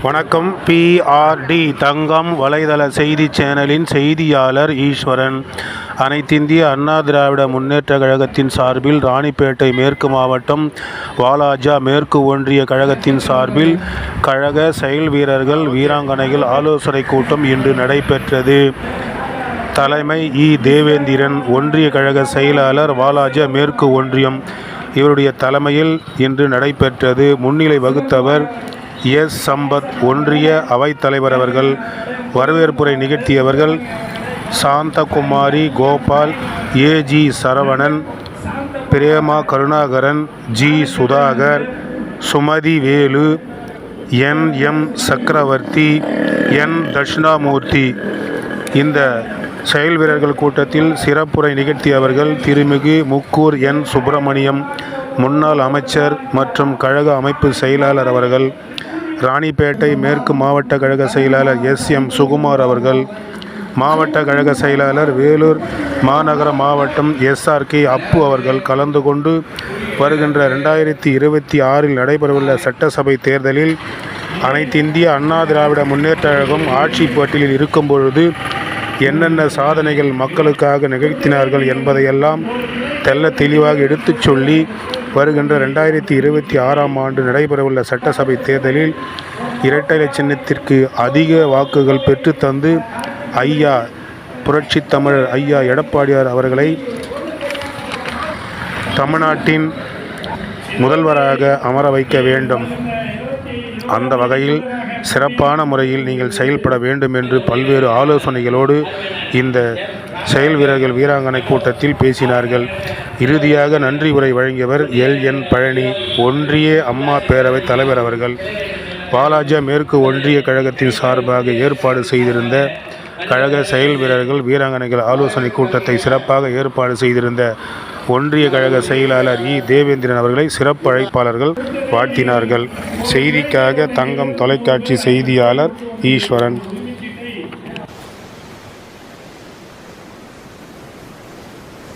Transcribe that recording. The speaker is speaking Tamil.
வணக்கம். பிஆர்டி தங்கம் வலைதள செய்தி சேனலின் செய்தியாளர் ஈஸ்வரன். அனைத்திந்திய அண்ணா திராவிட முன்னேற்ற கழகத்தின் சார்பில் ராணிப்பேட்டை மேற்கு மாவட்டம் வாலாஜா மேற்கு ஒன்றிய கழகத்தின் சார்பில் கழக செயல் வீரர்கள் வீராங்கனைகள் ஆலோசனை கூட்டம் இன்று நடைபெற்றது. தலைமை தேவேந்திரன், ஒன்றிய கழக செயலாளர், வாலாஜா மேற்கு ஒன்றியம், இவருடைய தலைமையில் இன்று நடைபெற்றது. முன்னிலை வகுத்தவர் எஸ். சம்பத், ஒன்றிய அவைத்தலைவர் அவர்கள். வரவேற்புரை நிகழ்த்தியவர்கள் சாந்தகுமாரி, கோபால், ஏ.ஜி. சரவணன், பிரேமா கருணாகரன், ஜி. சுதாகர், சுமதி வேலு, என்.எம். சக்கரவர்த்தி, என். தட்சிணாமூர்த்தி. இந்த செயல் வீரர்கள் கூட்டத்தில் சிறப்புரை நிகழ்த்தியவர்கள் திருமிகு முக்கூர் என். சுப்பிரமணியம், முன்னாள் அமைச்சர் மற்றும் கழக அமைப்பு செயலாளர் அவர்கள். ராணிப்பேட்டை மேற்கு மாவட்ட கழக செயலாளர் எஸ்.எம். சுகுமார் அவர்கள். மாவட்ட கழக செயலாளர் வேலூர் மாநகர மாவட்டம் எஸ்.ஆர்.கே. அப்பு அவர்கள் கலந்து கொண்டு வருகின்ற 2026 நடைபெறவுள்ள சட்டசபை தேர்தலில் அனைத்திந்திய அண்ணா திராவிட முன்னேற்ற கழகம் ஆட்சி பட்டியலில் இருக்கும் பொழுது என்னென்ன சாதனைகள் மக்களுக்காக நிகழ்த்தினார்கள் என்பதையெல்லாம் தெள்ள தெளிவாக எடுத்துச் சொல்லி வருகின்ற 2026 ஆண்டு நடைபெறவுள்ள சட்டசபை தேர்தலில் இரட்டை இலை சின்னத்திற்கு அதிக வாக்குகள் பெற்று தந்து ஐயா புரட்சி தமிழர் ஐயா எடப்பாடியார் அவர்களை தமிழ்நாட்டின் முதல்வராக அமர வைக்க வேண்டும். அந்த வகையில் சிறப்பான முறையில் நீங்கள் செயல்பட வேண்டும் என்று பல்வேறு ஆலோசனைகளோடு இந்த செயல் வீரர்கள் வீராங்கனை கூட்டத்தில் பேசினார்கள். இறுதியாக நன்றி உரை வழங்கியவர் எல்.என். பழனி, ஒன்றிய அம்மா பேரவை தலைவர் அவர்கள். வாலாஜா மேற்கு ஒன்றிய கழகத்தின் சார்பாக ஏற்பாடு செய்திருந்த கழக செயல் வீரர்கள் வீராங்கனைகள் ஆலோசனை கூட்டத்தை சிறப்பாக ஏற்பாடு செய்திருந்த ஒன்றிய கழக செயலாளர் தேவேந்திரன் அவர்களை சிறப்பு அழைப்பாளர்கள் வாழ்த்தினார்கள். செய்திக்காக தங்கம் தொலைக்காட்சி செய்தியாளர் ஈஸ்வரன்.